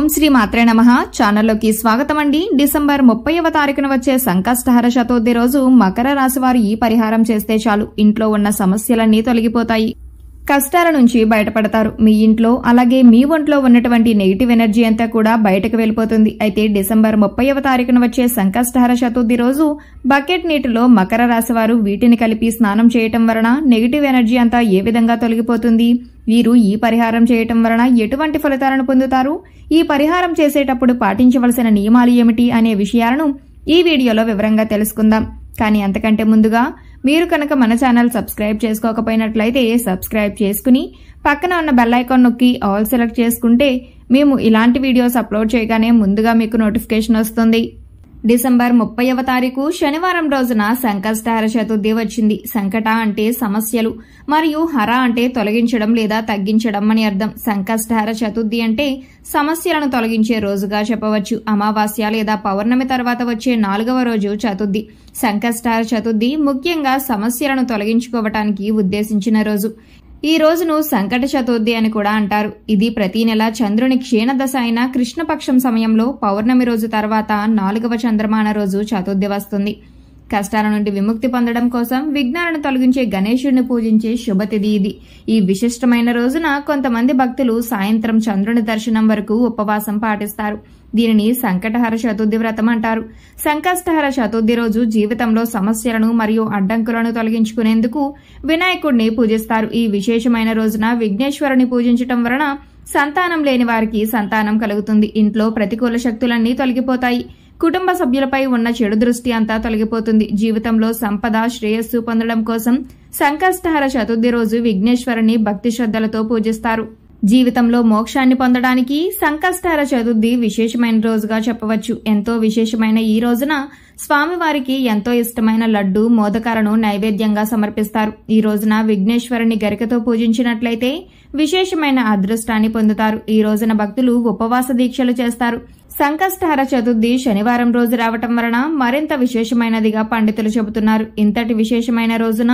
ఓం శ్రీ మాత్రే నమః ఛానల్లోకి స్వాగతం అండి. డిసెంబర్ 30వ తారీఖున వచ్చే సంకష్టహర చతుర్థి రోజు మకర రాశి వారు ఈ పరిహారం చేస్తే చాలు ఇంట్లో ఉన్న సమస్యలన్నీ తొలగిపోతాయి. కష్టాల నుంచి బయటపడతారు. మీ ఇంట్లో అలాగే మీ ఒంట్లో ఉన్నటువంటి నెగిటివ్ ఎనర్జీ అంతా కూడా బయటకు వెళ్లిపోతుంది. అయితే డిసెంబర్ 30వ తారీఖున వచ్చే సంకష్టహర చతుర్థి రోజు బకెట్ నీటిలో మకర రాశి వారు వీటిని కలిపి స్నానం చేయటం వలన నెగిటివ్ ఎనర్జీ అంతా ఏ విధంగా తొలగిపోతుంది, వీరు ఈ పరిహారం చేయటం వలన ఎటువంటి ఫలితాలను పొందుతారు, ఈ పరిహారం చేసేటప్పుడు పాటించవలసిన నియమాలు ఏమిటి అనే విషయాలను ఈ వీడియోలో వివరంగా తెలుసుకుందాం. కానీ అంతకంటే ముందుగా మీరు కనుక మన ఛానల్ సబ్స్క్రైబ్ చేసుకోకపోయినట్లయితే సబ్స్క్రైబ్ చేసుకుని పక్కన ఉన్న బెల్ ఐకాన్ నొక్కి ఆల్ సెలెక్ట్ చేసుకుంటే మేము ఇలాంటి వీడియోస్ అప్లోడ్ చేయగానే ముందుగా మీకు నోటిఫికేషన్ వస్తుంది. డిసెంబర్ 30వ తారీఖు శనివారం రోజున సంకష్టహర చతుర్థి వచ్చింది. సంకట అంటే సమస్యలు మరియు హర అంటే తొలగించడం లేదా తగ్గించడం అని అర్థం. సంకష్టహర చతుర్థి అంటే సమస్యలను తొలగించే రోజుగా చెప్పవచ్చు. అమావాస్య లేదా పౌర్ణమి తర్వాత వచ్చే 4వ రోజు చతుర్థి. సంకష్టహర చతుర్థి ముఖ్యంగా సమస్యలను తొలగించుకోవటానికి ఉద్దేశించిన రోజు. ఈ రోజును సంకట చతుర్థి అని కూడా అంటారు. ఇది ప్రతి నెల చంద్రుని క్షీణదశ అయిన కృష్ణపక్షం సమయంలో పౌర్ణమి రోజు తర్వాత 4వ చంద్రమాన రోజు చతుర్థి వస్తుంది. కష్టాల నుండి విముక్తి పొందడం కోసం విఘ్నాలను తొలగించే గణేశుడిని పూజించే శుభతిథి ఇది. ఈ విశిష్టమైన రోజున కొంతమంది భక్తులు సాయంత్రం చంద్రుని దర్శనం వరకు ఉపవాసం పాటిస్తారు. దీనిని సంకటహర చతుర్థి వ్రతం అంటారు. సంకష్టహర చతుర్థి రోజు జీవితంలో సమస్యలను మరియు అడ్డంకులను తొలగించుకునేందుకు వినాయకుడిని పూజిస్తారు. ఈ విశేషమైన రోజున విఘ్నేశ్వరుని పూజించటం వలన సంతానం లేని వారికి సంతానం కలుగుతుంది. ఇంట్లో ప్రతికూల శక్తులన్నీ తొలగిపోతాయి. కుటుంబ సభ్యులపై ఉన్న చెడు దృష్టి అంతా తొలగిపోతుంది. జీవితంలో సంపద శ్రేయస్సు పొందడం కోసం సంకష్టహర చతుర్థి రోజు విఘ్నేశ్వరుని భక్తి శ్రద్ధలతో పూజిస్తారు. జీవితంలో మోక్షాన్ని పొందడానికి సంకష్టహర చతుర్థి విశేషమైన రోజుగా చెప్పవచ్చు. ఎంతో విశేషమైన ఈ రోజున స్వామివారికి ఎంతో ఇష్టమైన లడ్డు మోదకాలను నైవేద్యంగా సమర్పిస్తారు. ఈ రోజున విఘ్నేశ్వరుని గరికతో పూజించినట్లయితే విశేషమైన అదృష్టాన్ని పొందుతారు. ఈ రోజున భక్తులు ఉపవాస దీక్షలు చేస్తారు. సంకష్టహర చతుర్థి శనివారం రోజు రావటం వలన మరింత విశేషమైనదిగా పండితులు చెబుతున్నారు. ఇంతటి విశేషమైన రోజున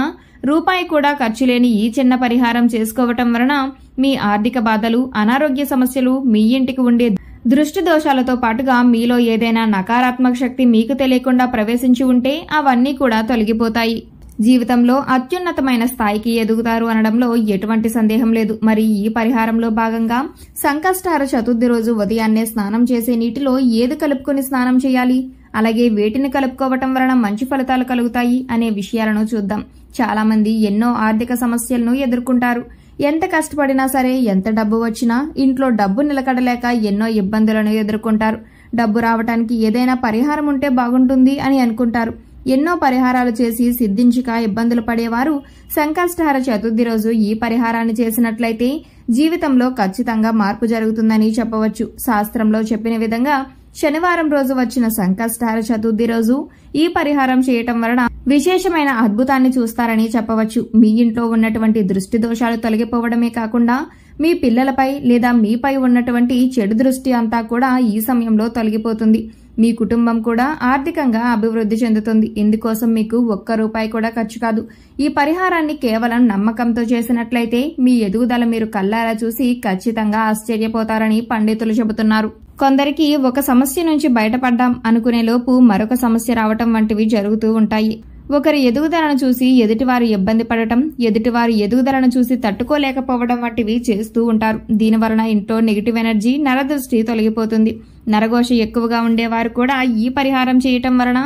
రూపాయి కూడా ఖర్చు లేని ఈ చిన్న పరిహారం చేసుకోవటం వలన మీ ఆర్థిక బాధలు, అనారోగ్య సమస్యలు, మీ ఇంటికి ఉండే దృష్టి దోషాలతో పాటుగా మీలో ఏదైనా నకారాత్మక శక్తి మీకు తెలియకుండా ప్రవేశించి ఉంటే అవన్నీ కూడా తొలగిపోతాయి. జీవితంలో అత్యున్నతమైన స్థాయికి ఎదుగుతారు అనడంలో ఎటువంటి సందేహం లేదు. మరి ఈ పరిహారంలో భాగంగా సంకష్టహర చతుర్థి రోజు ఉదయాన్నే స్నానం చేసే నీటిలో ఏది కలుపుకొని స్నానం చేయాలి, అలాగే వేటిని కలుపుకోవటం వలన మంచి ఫలితాలు కలుగుతాయి అనే విషయాలను చూద్దాం. చాలా మంది ఎన్నో ఆర్థిక సమస్యలను ఎదుర్కొంటారు. ఎంత కష్టపడినా సరే, ఎంత డబ్బు వచ్చినా ఇంట్లో డబ్బు నిలకడలేక ఎన్నో ఇబ్బందులను ఎదుర్కొంటారు. డబ్బు రావటానికి ఏదైనా పరిహారం ఉంటే బాగుంటుంది అని అనుకుంటారు. ఎన్నో పరిహారాలు చేసి సిద్ధించక ఇబ్బందులు పడేవారు సంకష్టహర చతుర్థి రోజు ఈ పరిహారాన్ని చేసినట్లయితే జీవితంలో ఖచ్చితంగా మార్పు జరుగుతుందని చెప్పవచ్చు. శాస్త్రంలో చెప్పిన విధంగా శనివారం రోజు వచ్చిన సంకష్టహర చతుర్థి రోజు ఈ పరిహారం చేయటం వలన విశేషమైన అద్భుతాన్ని చూస్తారని చెప్పవచ్చు. మీ ఇంట్లో ఉన్నటువంటి దృష్టి దోషాలు తొలగిపోవడమే కాకుండా మీ పిల్లలపై లేదా మీపై ఉన్నటువంటి చెడు దృష్టి అంతా కూడా ఈ సమయంలో తొలగిపోతుంది. మీ కుటుంబం కూడా ఆర్థికంగా అభివృద్ధి చెందుతుంది. ఇందుకోసం మీకు ఒక్క రూపాయి కూడా ఖర్చు కాదు. ఈ పరిహారాన్ని కేవలం నమ్మకంతో చేసినట్లయితే మీ ఎదుగుదల మీరు కళ్ళారా చూసి ఖచ్చితంగా ఆశ్చర్యపోతారని పండితులు చెబుతున్నారు. కొందరికి ఒక సమస్య నుంచి బయటపడ్డాం అనుకునే లోపు మరొక సమస్య రావటం వంటివి జరుగుతూ ఉంటాయి. ఒకరి ఎదుగుదలను చూసి ఎదుటివారు ఇబ్బంది పడటం, ఎదుటివారి ఎదుగుదలను చూసి తట్టుకోలేకపోవడం వంటివి చేస్తూ ఉంటారు. దీనివలన ఇంట్లో నెగిటివ్ ఎనర్జీ, నరదృష్టి తొలగిపోతుంది. నరఘోష ఎక్కువగా ఉండేవారు కూడా ఈ పరిహారం చేయటం వలన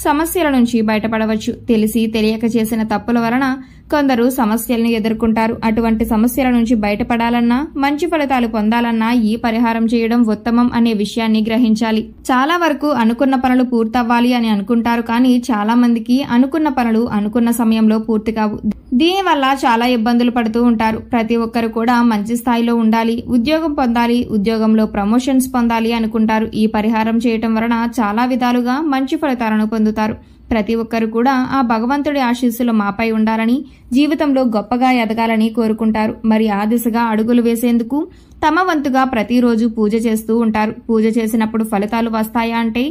సమస్యల నుంచి బయటపడవచ్చు. తెలిసి తెలియక చేసిన తప్పుల వలన కొందరు సమస్యలను ఎదుర్కొంటారు. అటువంటి సమస్యల నుంచి బయటపడాలన్నా, మంచి ఫలితాలు పొందాలన్నా ఈ పరిహారం చేయడం ఉత్తమం అనే విషయాన్ని గ్రహించాలి. చాలా వరకు అనుకున్న పనులు పూర్తవ్వాలి అని అనుకుంటారు. కానీ చాలా మందికి అనుకున్న పనులు అనుకున్న సమయంలో పూర్తి కావు. దీనివల్ల చాలా ఇబ్బందులు పడుతూ ఉంటారు. ప్రతి ఒక్కరు కూడా మంచి స్థాయిలో ఉండాలి, ఉద్యోగం పొందాలి, ఉద్యోగంలో ప్రమోషన్స్ పొందాలి అనుకుంటారు. ఈ పరిహారం చేయటం వలన చాలా విధాలుగా మంచి ఫలితాలను పొందుతారు. ప్రతి ఒక్కరు కూడా ఆ భగవంతుడి ఆశీస్సులు మాపై ఉండాలని, జీవితంలో గొప్పగా ఎదగాలని కోరుకుంటారు. మరి ఆ దిశగా అడుగులు వేసేందుకు తమ వంతుగా ప్రతిరోజు పూజ చేస్తూ ఉంటారు. పూజ చేసినప్పుడు ఫలితాలు వస్తాయా అంటే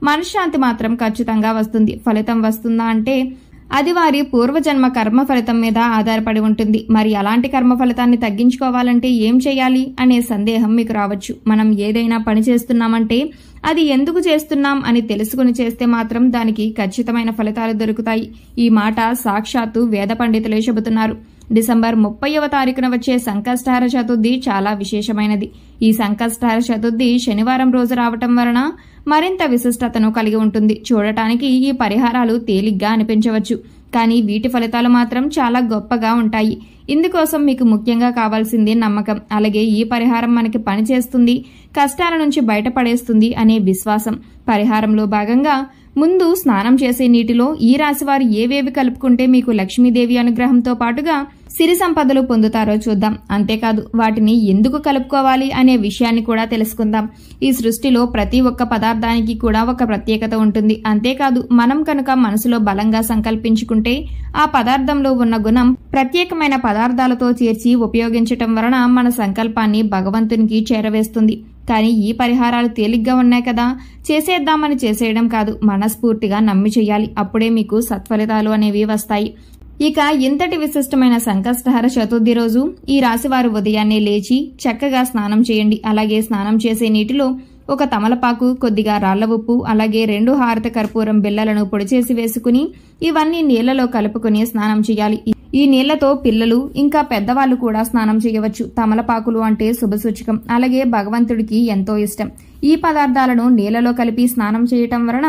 మనశ్శాంతి మాత్రం ఖచ్చితంగా వస్తుంది. ఫలితం వస్తుందా అంటే అది వారి పూర్వజన్మ కర్మ ఫలితం మీద ఆధారపడి ఉంటుంది. మరి అలాంటి కర్మ ఫలితాన్ని తగ్గించుకోవాలంటే ఏం చేయాలి అనే సందేహం మీకు రావచ్చు. మనం ఏదైనా పని చేస్తున్నామంటే అది ఎందుకు చేస్తున్నాం అని తెలుసుకుని చేస్తే మాత్రం దానికి ఖచ్చితమైన ఫలితాలు దొరుకుతాయి. ఈ మాట సాక్షాత్తు వేద పండితులే చెబుతున్నారు. డిసెంబర్ 30వ తారీఖున వచ్చే సంకష్టహర చతుర్థి చాలా విశేషమైనది. ఈ సంకష్టహర చతుర్థి శనివారం రోజు రావటం వలన మరింత విశిష్టతను కలిగి ఉంటుంది. చూడటానికి ఈ పరిహారాలు తేలిగ్గా అనిపించవచ్చు, కానీ వీటి ఫలితాలు మాత్రం చాలా గొప్పగా ఉంటాయి. ఇందుకోసం మీకు ముఖ్యంగా కావాల్సింది నమ్మకం. అలాగే ఈ పరిహారం మనకి పనిచేస్తుంది, కష్టాల నుంచి బయటపడేస్తుంది అనే విశ్వాసం. పరిహారంలో భాగంగా ముందు స్నానం చేసే నీటిలో ఈ రాశివారు ఏవేవి కలుపుకుంటే మీకు లక్ష్మీదేవి అనుగ్రహంతో పాటుగా సిరి సంపదలు పొందుతారో చూద్దాం. అంతేకాదు వాటిని ఎందుకు కలుపుకోవాలి అనే విషయాన్ని కూడా తెలుసుకుందాం. ఈ సృష్టిలో ప్రతి ఒక్క పదార్థానికి కూడా ఒక ప్రత్యేకత ఉంటుంది. అంతేకాదు మనం కనుక మనసులో బలంగా సంకల్పించుకుంటే ఆ పదార్థంలో ఉన్న గుణం ప్రత్యేకమైన పదార్థాలతో చేర్చి ఉపయోగించటం వలన మన సంకల్పాన్ని భగవంతునికి చేరవేస్తుంది. కానీ ఈ పరిహారాలు తేలిగ్గా ఉన్నాయి కదా, చేసేద్దామని చేసేయడం కాదు, మనస్ఫూర్తిగా నమ్మి చెయ్యాలి. అప్పుడే మీకు సత్ఫలితాలు అనేవి వస్తాయి. ఇక ఇంతటి విశిష్టమైన సంకష్టహర చతుర్థి రోజు ఈ రాశివారు ఉదయాన్నే లేచి చక్కగా స్నానం చేయండి. అలాగే స్నానం చేసే నీటిలో ఒక తమలపాకు, కొద్దిగా రాళ్ల ఉప్పు, అలాగే 2 హారత కర్పూరం బిళ్లలను పొడి చేసి వేసుకుని ఇవన్నీ నీళ్లలో కలుపుకుని స్నానం చేయాలి. ఈ నీళ్లతో పిల్లలు ఇంకా పెద్దవాళ్లు కూడా స్నానం చేయవచ్చు. తమలపాకులు అంటే శుభసూచకం, అలాగే భగవంతుడికి ఎంతో ఇష్టం. ఈ పదార్థాలను నీళ్లలో కలిపి స్నానం చేయటం వలన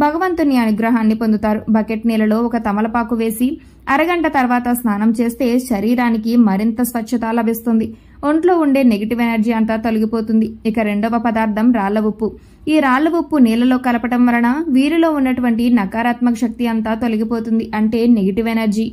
భగవంతుని అనుగ్రహాన్ని పొందుతారు. బకెట్ నీళ్లలో ఒక తమలపాకు వేసి అరగంట తర్వాత స్నానం చేస్తే శరీరానికి మరింత స్వచ్ఛత లభిస్తుంది. ఒంట్లో ఉండే నెగిటివ్ ఎనర్జీ అంతా తొలగిపోతుంది. ఇక రెండవ పదార్థం రాళ్ల ఉప్పు. ఈ రాళ్ల ఉప్పు నీళ్లలో కలపటం వలన వీరిలో ఉన్నటువంటి నకారాత్మక శక్తి అంతా తొలగిపోతుంది, అంటే నెగిటివ్ ఎనర్జీ.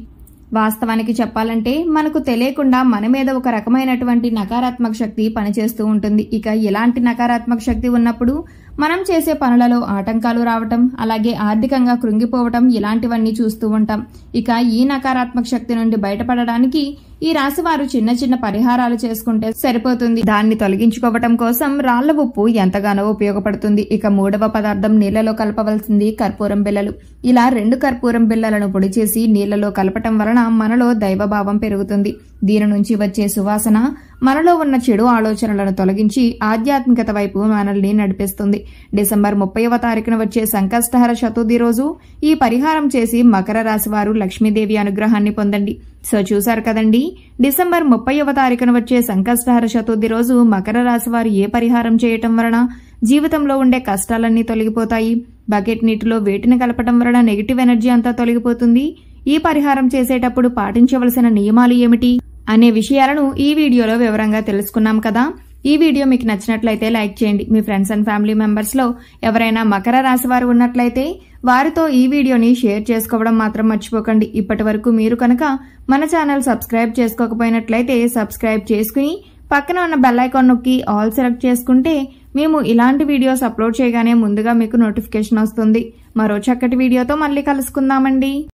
వాస్తవానికి చెప్పాలంటే మనకు తెలియకుండా మన మీద ఒక రకమైనటువంటి నకారాత్మక శక్తి పనిచేస్తూ ఉంటుంది. ఇక ఇలాంటి నకారాత్మక శక్తి ఉన్నప్పుడు మనం చేసే పనులలో ఆటంకాలు రావటం, అలాగే ఆర్థికంగా కృంగిపోవటం ఇలాంటివన్నీ చూస్తూ ఉంటాం. ఇక ఈ నకారాత్మక శక్తి నుండి బయటపడడానికి ఈ రాశివారు చిన్న చిన్న పరిహారాలు చేసుకుంటే సరిపోతుంది. దాన్ని తొలగించుకోవటం కోసం రాళ్ల ఉప్పు ఎంతగానో ఉపయోగపడుతుంది. ఇక మూడవ పదార్థం నీళ్లలో కలపవలసింది కర్పూరం బిళ్లలు. ఇలా 2 కర్పూరం బిళ్లలను పొడి చేసి నీళ్లలో కలపటం వలన మనలో దైవభావం పెరుగుతుంది. దీని నుంచి వచ్చే సువాసన మనలో ఉన్న చెడు ఆలోచనలను తొలగించి ఆధ్యాత్మికత వైపు మనల్ని నడిపిస్తుంది. డిసెంబర్ 30వ తారీఖున వచ్చే సంకష్టహర చతుర్థి రోజు ఈ పరిహారం చేసి మకర రాశి వారు లక్ష్మీదేవి అనుగ్రహాన్ని పొందండి. సో చూశారు కదండి, డిసెంబర్ 30వ తారీఖున వచ్చే సంకష్టహర చతుర్థి రోజు మకర రాశి వారు ఏ పరిహారం చేయటం వలన జీవితంలో ఉండే కష్టాలన్నీ తొలగిపోతాయి, బకెట్ నీటిలో వేటిని కలపటం వలన నెగిటివ్ ఎనర్జీ అంతా తొలగిపోతుంది, ఈ పరిహారం చేసేటప్పుడు పాటించవలసిన నియమాలు ఏమిటి అనే విషయాలను ఈ వీడియోలో వివరంగా తెలుసుకున్నాం కదా. ఈ వీడియో మీకు నచ్చినట్లయితే లైక్ చేయండి. మీ ఫ్రెండ్స్ అండ్ ఫ్యామిలీ మెంబర్స్ లో ఎవరైనా మకర రాశి వారు ఉన్నట్లయితే వారితో ఈ వీడియోని షేర్ చేసుకోవడం మాత్రం మర్చిపోకండి. ఇప్పటి వరకు మీరు కనుక మన ఛానల్ సబ్స్క్రైబ్ చేసుకోకపోయినట్లయితే సబ్స్క్రైబ్ చేసుకుని పక్కన ఉన్న బెల్ ఐకాన్ నొక్కి ఆల్ సెలెక్ట్ చేసుకుంటే మేము ఇలాంటి వీడియోస్ అప్లోడ్ చేయగానే ముందుగా మీకు నోటిఫికేషన్ వస్తుంది. మరో చక్కటి వీడియోతో మళ్ళీ కలుసుకుందామండి.